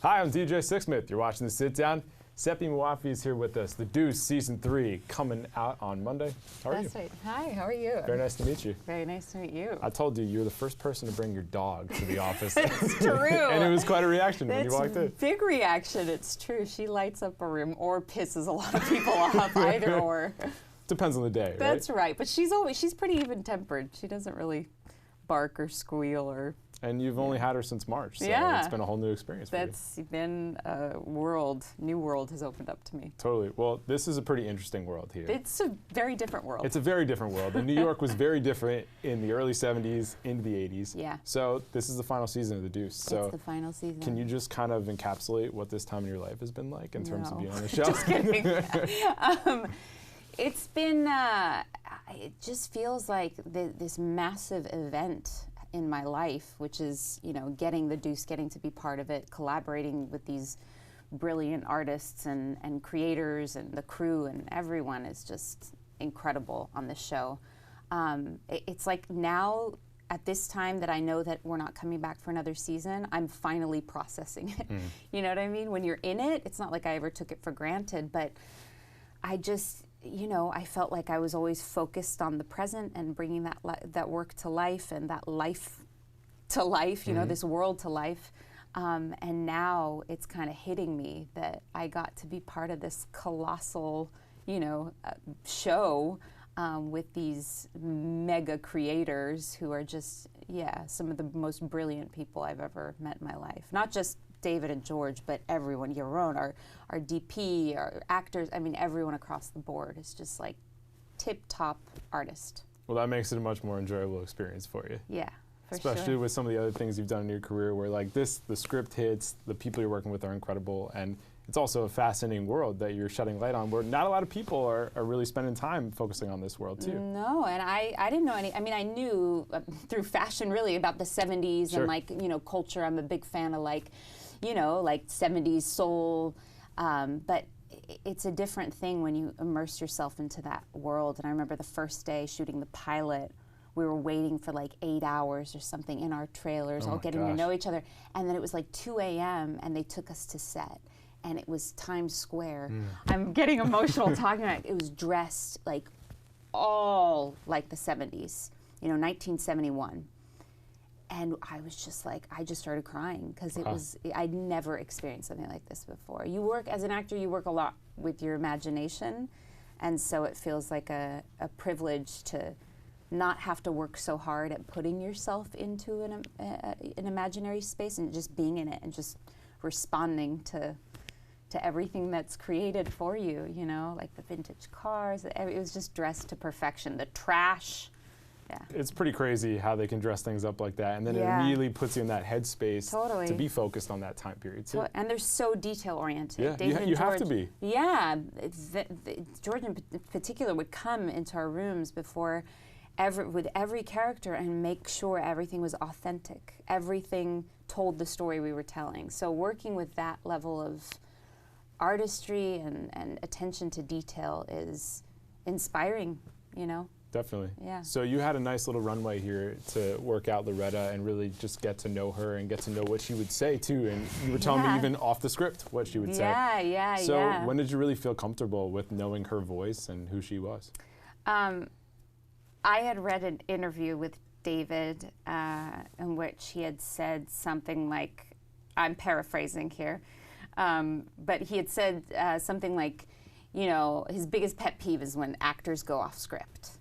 Hi, I'm DJ Sixsmith. You're watching The Sit Down. Sepideh Moafi is here with us. The Deuce Season 3 coming out on Monday. How are you? That's right. Hi, how are you? Very nice to meet you. Very nice to meet you. I told you, you were the first person to bring your dog to the office. It's true. And it was quite a reaction when you walked in. Big reaction, it's true. She lights up a room or pisses a lot of people off, either or. Depends on the day, right? That's right. But she's pretty even-tempered. She doesn't really bark or squeal or... And you've only had her since March, so yeah. It's been a whole new experience for you. That's been a new world has opened up to me. Totally. Well, this is a pretty interesting world here. It's a very different world. It's a very different world. And New York was very different in the early 70s into the 80s. Yeah. So this is the final season of The Deuce. So it's the final season. Can you just kind of encapsulate what this time in your life has been like in terms of being on the show? Just kidding. It's been, it just feels like this massive event in my life, which is, you know, getting the Deuce, getting to be part of it, collaborating with these brilliant artists and creators and the crew, and everyone is just incredible on this show. It's like now, at this time that I know that we're not coming back for another season, I'm finally processing it. You know what I mean? When you're in it, it's not like I ever took it for granted, but I just, you know, I felt like I was always focused on the present and bringing that work to life and that life to life, you know, this world to life. And now it's kind of hitting me that I got to be part of this colossal, you know, show with these mega creators who are just, yeah, some of the most brilliant people I've ever met in my life. Not just David and George, but everyone, Yaron, our DP, our actors, I mean, everyone across the board is just like tip-top artist. Well, that makes it a much more enjoyable experience for you. Yeah, for Especially sure. with some of the other things you've done in your career where like this, the script hits, the people you're working with are incredible, and it's also a fascinating world that you're shedding light on where not a lot of people are really spending time focusing on this world too. No, and I didn't know any, I mean, I knew through fashion really about the 70s and like, you know, culture. I'm a big fan of like, you know, like 70s soul, but it's a different thing when you immerse yourself into that world. And I remember the first day shooting the pilot, we were waiting for like 8 hours or something in our trailers, all getting to know each other. And then it was like 2 a.m. and they took us to set. And it was Times Square. I'm getting emotional talking about it. It was dressed like all like the 70s, you know, 1971. And I was just like, I just started crying because it was, I'd never experienced something like this before. You work, as an actor, you work a lot with your imagination. And so it feels like a privilege to not have to work so hard at putting yourself into an imaginary space and just being in it and just responding to everything that's created for you, you know, like the vintage cars. It was just dressed to perfection. The trash. Yeah. It's pretty crazy how they can dress things up like that, and then it immediately puts you in that headspace to be focused on that time period too. And they're so detail-oriented. Yeah, David you and George, have to be. Yeah, George in particular would come into our rooms before with every character and make sure everything was authentic. Everything told the story we were telling. So working with that level of artistry and attention to detail is inspiring, you know? Definitely. Yeah. So you had a nice little runway here to work out Loretta and really just get to know her and get to know what she would say too. And you were telling me even off the script what she would say. Yeah. So when did you really feel comfortable with knowing her voice and who she was? I had read an interview with David in which he had said something like, I'm paraphrasing here, but he had said something like, you know, his biggest pet peeve is when actors go off script.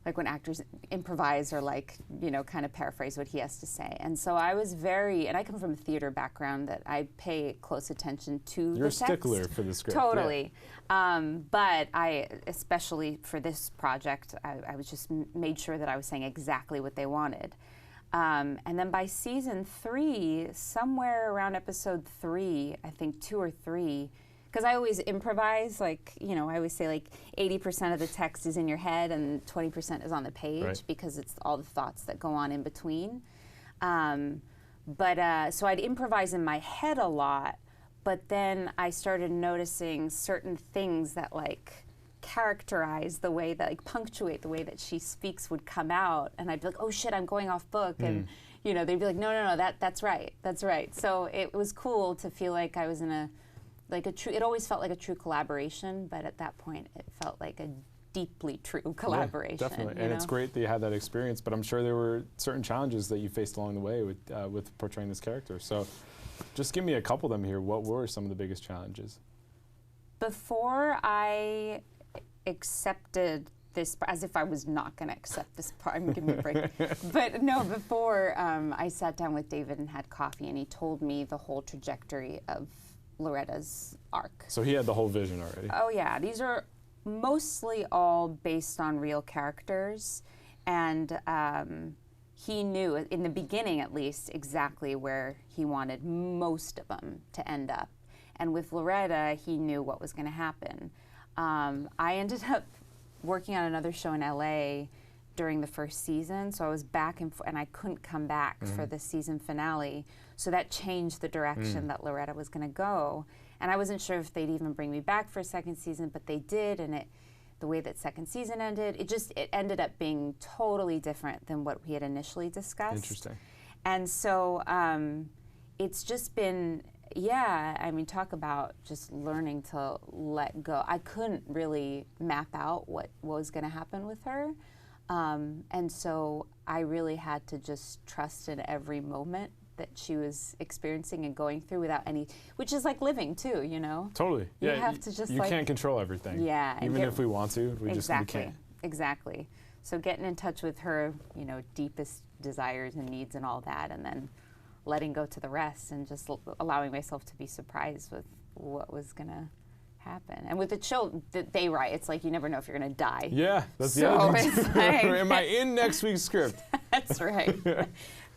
Like when actors improvise or like, you know, kind of paraphrase what he has to say. And so I was and I come from a theater background that I pay close attention to You're the text. a stickler for the script. Totally. Yeah. But I, especially for this project, I was just made sure that I was saying exactly what they wanted. And then by season 3, somewhere around episode 3, I think 2 or 3, because I always improvise, like, you know, I always say like 80% of the text is in your head and 20% is on the page because it's all the thoughts that go on in between. So I'd improvise in my head a lot, but then I started noticing certain things that like characterize the way that, like punctuate the way that she speaks would come out. And I'd be like, oh shit, I'm going off book. And, you know, they'd be like, no, that's right. So it was cool to feel like I was in it always felt like a true collaboration, but at that point it felt like a deeply true collaboration. Yeah, definitely, and it's great that you had that experience, but I'm sure there were certain challenges that you faced along the way with portraying this character. So just give me a couple of them here. What were some of the biggest challenges? Before I accepted this, as if I was not going to accept this part, give me a break. But no, before I sat down with David and had coffee, and he told me the whole trajectory of Loretta's arc. So he had the whole vision already. Oh yeah, these are mostly all based on real characters, and he knew, in the beginning at least, exactly where he wanted most of them to end up. And with Loretta, he knew what was going to happen. I ended up working on another show in LA during the first season, so I was back and I couldn't come back for the season finale. So that changed the direction that Loretta was going to go. And I wasn't sure if they'd even bring me back for a second season, but they did, and the way that second season ended, it ended up being totally different than what we had initially discussed. Interesting. And so it's just been, yeah, I mean, talk about just learning to let go. I couldn't really map out what was going to happen with her. And so I really had to just trust in every moment that she was experiencing and going through without any, which is like living too, you know? Totally. You have to just you can't control everything. Yeah. Even if we want to, we exactly, just can't. Exactly. So getting in touch with her, you know, deepest desires and needs and all that, and then letting go to the rest and just allowing myself to be surprised with what was gonna happen. And with the show that they write, it's like you never know if you're gonna die. Yeah, that's the So other thing. it's like Am I in next week's script? That's right.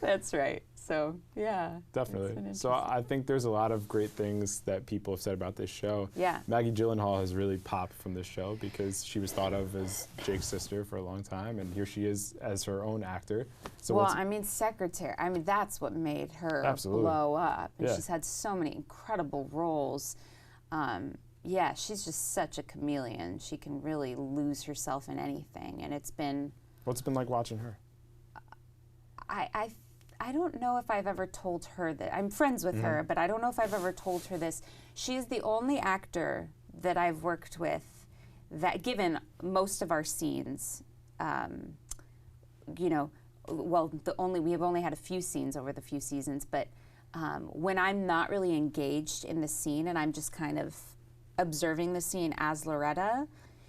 That's right. So yeah. Definitely. So I think there's a lot of great things that people have said about this show. Yeah. Maggie Gyllenhaal has really popped from this show because she was thought of as Jake's sister for a long time, and here she is as her own actor. So well, I mean, secretary. I mean, that's what made her blow up. And she's had so many incredible roles. Yeah, she's just such a chameleon. She can really lose herself in anything, and it's been. What's it been like watching her? I don't know if I've ever told her that. I'm friends with her, but I don't know if I've ever told her this. She is the only actor that I've worked with that, given most of our scenes, you know, well, we have only had a few scenes over the few seasons, but when I'm not really engaged in the scene and I'm just kind of observing the scene as Loretta,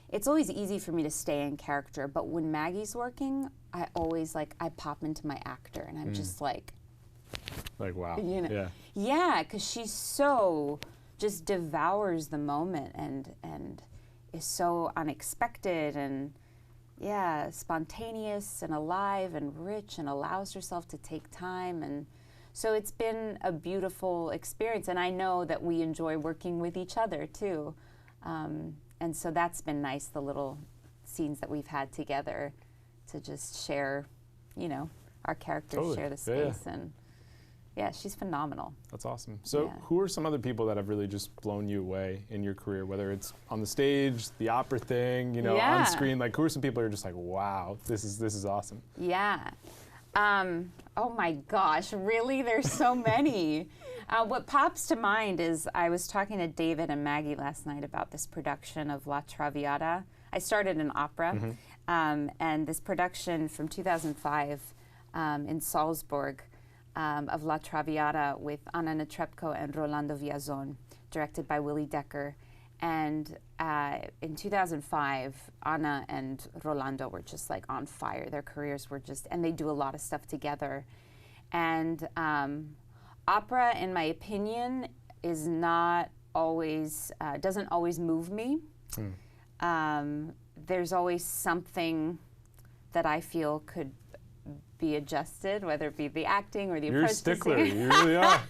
it's always easy for me to stay in character. But when Maggie's working, I always I pop into my actor, and I'm just like wow, you know, yeah, because she's so just devours the moment and is so unexpected and spontaneous and alive and rich and allows herself to take time, and so it's been a beautiful experience. And I know that we enjoy working with each other too. And so that's been nice, the little scenes that we've had together to just share, you know, our characters share the space. And yeah, she's phenomenal. That's awesome. So who are some other people that have really just blown you away in your career, whether it's on the stage, the opera thing, you know, on screen? Like, who are some people who are just like, wow, this is awesome? Yeah. Oh my gosh, really? There's so many. What pops to mind is I was talking to David and Maggie last night about this production of La Traviata. I started an opera, and this production from 2005 in Salzburg of La Traviata with Anna Netrebko and Rolando Villazon, directed by Willie Decker. And in 2005, Anna and Rolando were just like on fire. Their careers were just, and they do a lot of stuff together. And opera, in my opinion, is not always, doesn't always move me. There's always something that I feel could be adjusted, whether it be the acting or the approach. You're a stickler, you really are.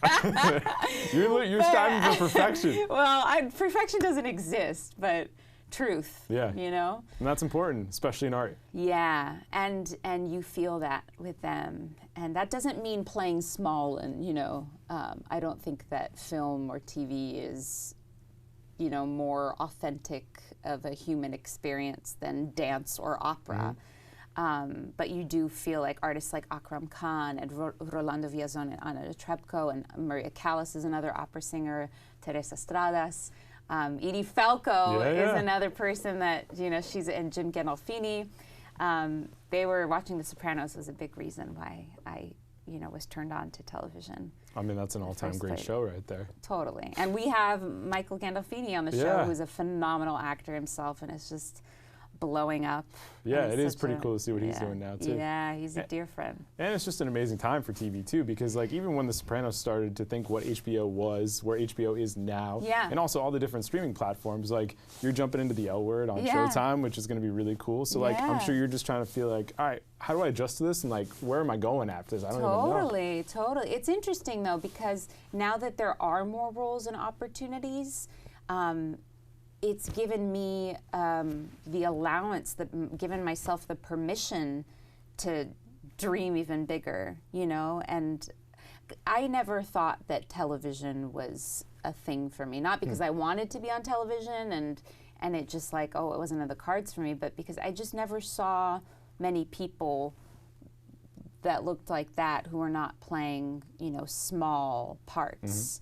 You're striving for perfection. Well, perfection doesn't exist, but truth, you know? And that's important, especially in art. Yeah, and you feel that with them. And that doesn't mean playing small and, you know, I don't think that film or TV is, you know, more authentic of a human experience than dance or opera. But you do feel like artists like Akram Khan and Rolando Villazon and Ana Trebko and Maria Callas is another opera singer, Teresa Stradas. Edie Falco is another person that, and Jim Gandolfini. They were watching The Sopranos was a big reason why I, was turned on to television. I mean, that's an all-time great show right there. Totally. And we have Michael Gandolfini on the show, who's a phenomenal actor himself and is just blowing up. Yeah, it is pretty cool to see what he's doing now, too. Yeah, he's a dear friend. And it's just an amazing time for TV, too, because like even when The Sopranos started to think what HBO was, where HBO is now, and also all the different streaming platforms, like you're jumping into the L Word on Showtime, which is going to be really cool. So like I'm sure you're just trying to feel like, all right, how do I adjust to this, and like where am I going after this? I don't even know. Totally. It's interesting though, because now that there are more roles and opportunities, it's given me the allowance, given myself the permission to dream even bigger, and I never thought that television was a thing for me, not because I wanted to be on television and it just like, it wasn't in the cards for me, but because I just never saw many people that looked like that who were not playing, small parts.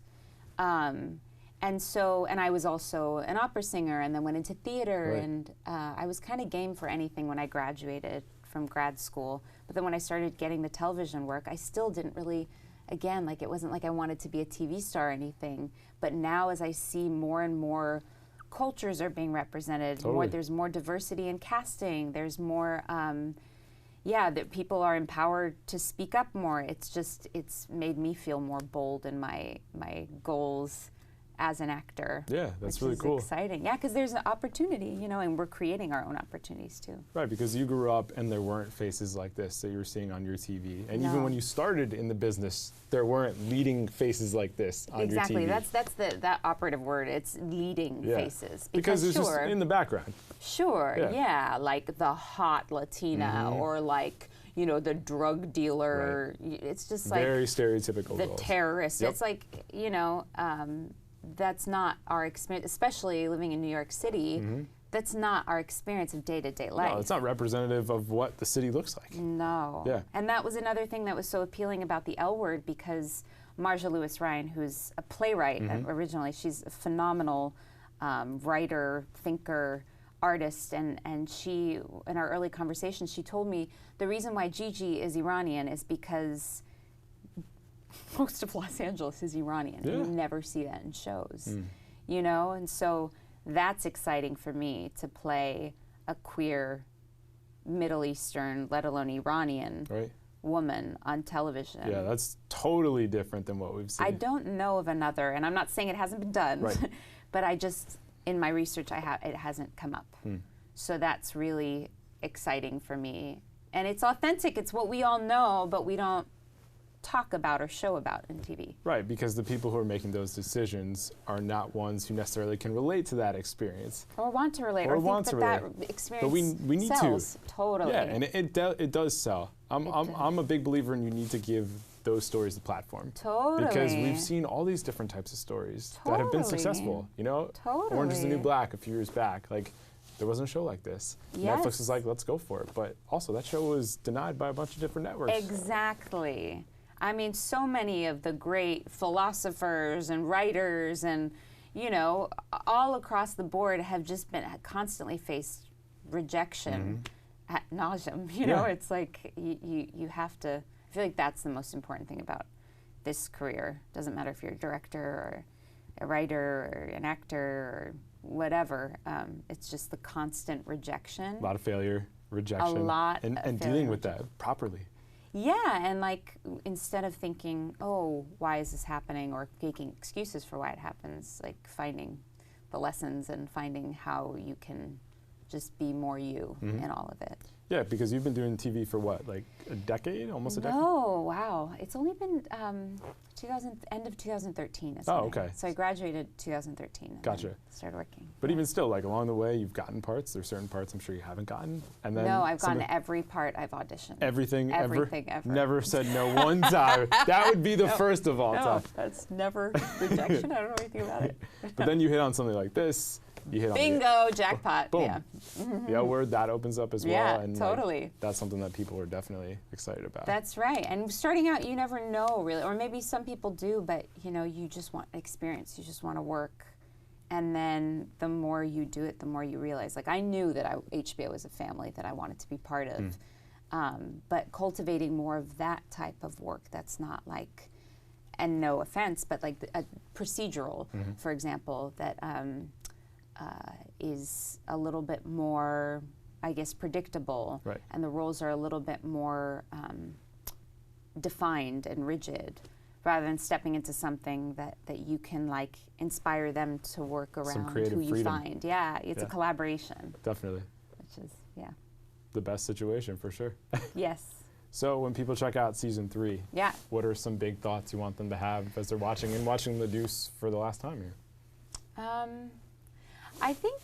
And I was also an opera singer and then went into theater, and I was kind of game for anything when I graduated from grad school. But then when I started getting the television work, I still didn't really, again, like it wasn't like I wanted to be a TV star or anything. But now as I see more and more cultures are being represented, there's more diversity in casting, there's more, that people are empowered to speak up more. It's made me feel more bold in my goals as an actor. Yeah, that's really cool. Exciting. Yeah, because there's an opportunity, and we're creating our own opportunities too. Right, because you grew up and there weren't faces like this that you were seeing on your TV. And even when you started in the business, there weren't leading faces like this on your TV. That's that operative word. It's leading faces. Because it's just in the background. Like the hot Latina or like, the drug dealer. It's just like very stereotypical the roles. Terrorist. It's like, that's not our experience, especially living in New York City. That's not our experience of day-to-day life. No, it's not representative of what the city looks like. No. Yeah. And that was another thing that was so appealing about the L Word, because Marja Lewis Ryan, who's a playwright originally, she's a phenomenal writer, thinker, artist, and she, in our early conversation, she told me the reason why Gigi is Iranian is because most of Los Angeles is Iranian. You never see that in shows, and so that's exciting for me to play a queer Middle Eastern, let alone Iranian woman on television. Yeah, that's totally different than what we've seen. I don't know of another, and I'm not saying it hasn't been done, but I just, in my research, it hasn't come up. So that's really exciting for me. And it's authentic, it's what we all know, but we don't talk about or show about in TV. Right, because the people who are making those decisions are not ones who necessarily can relate to that experience. Or want to relate, or think that experience but we need sells. To. Totally. Yeah, and it does sell. I'm a big believer in you need to give those stories the platform. Totally. Because we've seen all these different types of stories that have been successful. Orange is the New Black a few years back. Like, there wasn't a show like this. Netflix is like, let's go for it. But also, that show was denied by a bunch of different networks. Exactly. I mean, so many of the great philosophers and writers and, all across the board have just constantly faced rejection ad nauseum. It's like you have to, I feel like that's the most important thing about this career. Doesn't matter if you're a director or a writer or an actor or whatever. It's just the constant rejection. A lot of failure, rejection. A lot and of dealing with that properly. Yeah, and like instead of thinking, oh, why is this happening, or making excuses for why it happens, like finding the lessons and finding how you can just be more you in all of it. Yeah, because you've been doing TV for what, like a decade, almost a decade? Oh, wow. It's only been end of 2013. Okay. So I graduated 2013. Gotcha. And started working. But even still, like along the way, you've gotten parts. There's certain parts I'm sure you haven't gotten. And then no, I've gotten every part I've auditioned. Everything ever? Everything ever. Never said no one time. That would be the first of all time. That's never rejection. I don't know anything about it. But then you hit on something like this, you hit bingo, on jackpot. Boom. Yeah. The L word, that opens up as well. Yeah, And totally. Like, that's something that people are definitely excited about. That's right. And starting out, you never know really, or maybe some people do, but you know, you just want experience. You just want to work. And then the more you do it, the more you realize. Like I knew that HBO was a family that I wanted to be part of. But cultivating more of that type of work that's not like, and no offense, but like a procedural, for example, that is a little bit more, I guess, predictable. Right. And the roles are a little bit more defined and rigid, rather than stepping into something that you can like inspire them to work around who you freedom. Find. Yeah, it's a collaboration. Definitely. Which is, yeah. The best situation for sure. Yes. So when people check out season 3, what are some big thoughts you want them to have as they're watching the Deuce for the last time here? I think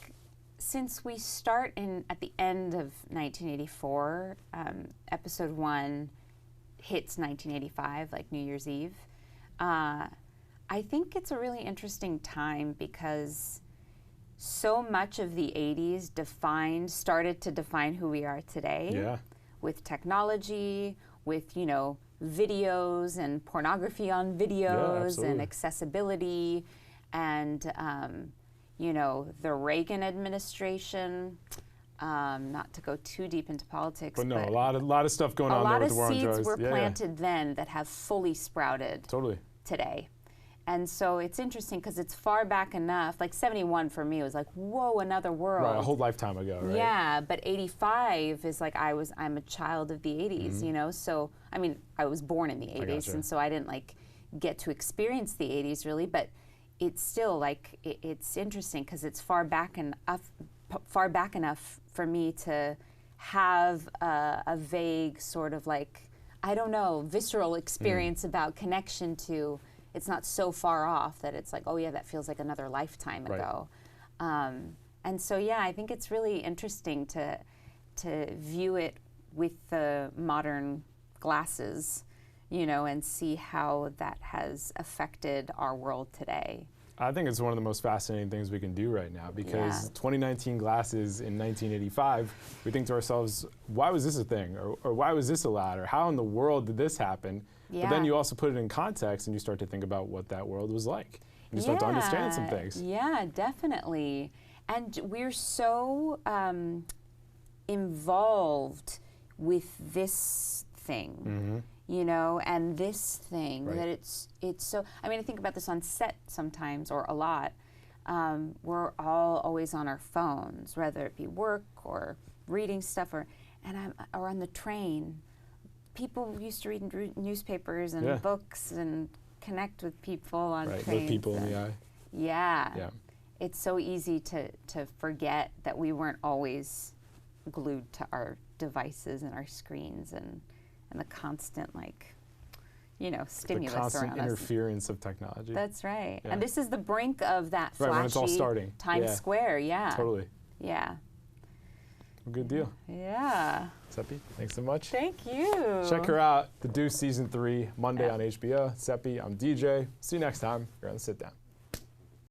since we start at the end of 1984, episode 1 hits 1985, like New Year's Eve. I think it's a really interesting time because so much of the 80s started to define who we are today. Yeah. With technology, with, you know, videos and pornography on videos and accessibility and, you know, the Reagan administration, not to go too deep into politics. But no, a lot of stuff going on there with the war on drugs. A lot of seeds were planted then that have fully sprouted today. And so it's interesting because it's far back enough, like 71 for me was like, whoa, another world. Right, a whole lifetime ago, right? Yeah, but 85 is like I'm a child of the 80s, you know? So, I mean, I was born in the 80s, and so I didn't like get to experience the 80s really, but it's still like, it's interesting because it's far back enough for me to have a vague sort of like, I don't know, visceral experience about connection to. It's not so far off that it's like, oh yeah, that feels like another lifetime ago. And so yeah, I think it's really interesting to view it with the modern glasses, you know, and see how that has affected our world today. I think it's one of the most fascinating things we can do right now because 2019 glasses in 1985, we think to ourselves, why was this a thing? Or why was this allowed? Or how in the world did this happen? Yeah. But then you also put it in context and you start to think about what that world was like. And you start to understand some things. Yeah, definitely. And we're so involved with this thing. You know, and this thing that it's so. I mean, I think about this on set sometimes, or a lot. We're all always on our phones, whether it be work or reading stuff, or on the train. People used to read newspapers and books and connect with people on trains. Look people in the eye. Yeah. It's so easy to forget that we weren't always glued to our devices and our screens and the constant, like, you know, stimulus around us. The constant interference of technology. That's right. Yeah. And this is the brink of that flashy when it's all starting. Times Square, Totally. Yeah. Well, good deal. Yeah. Seppi, thanks so much. Thank you. Check her out, The Deuce Season 3, Monday on HBO. Seppi, I'm DJ. See you next time. You're on The Sit Down.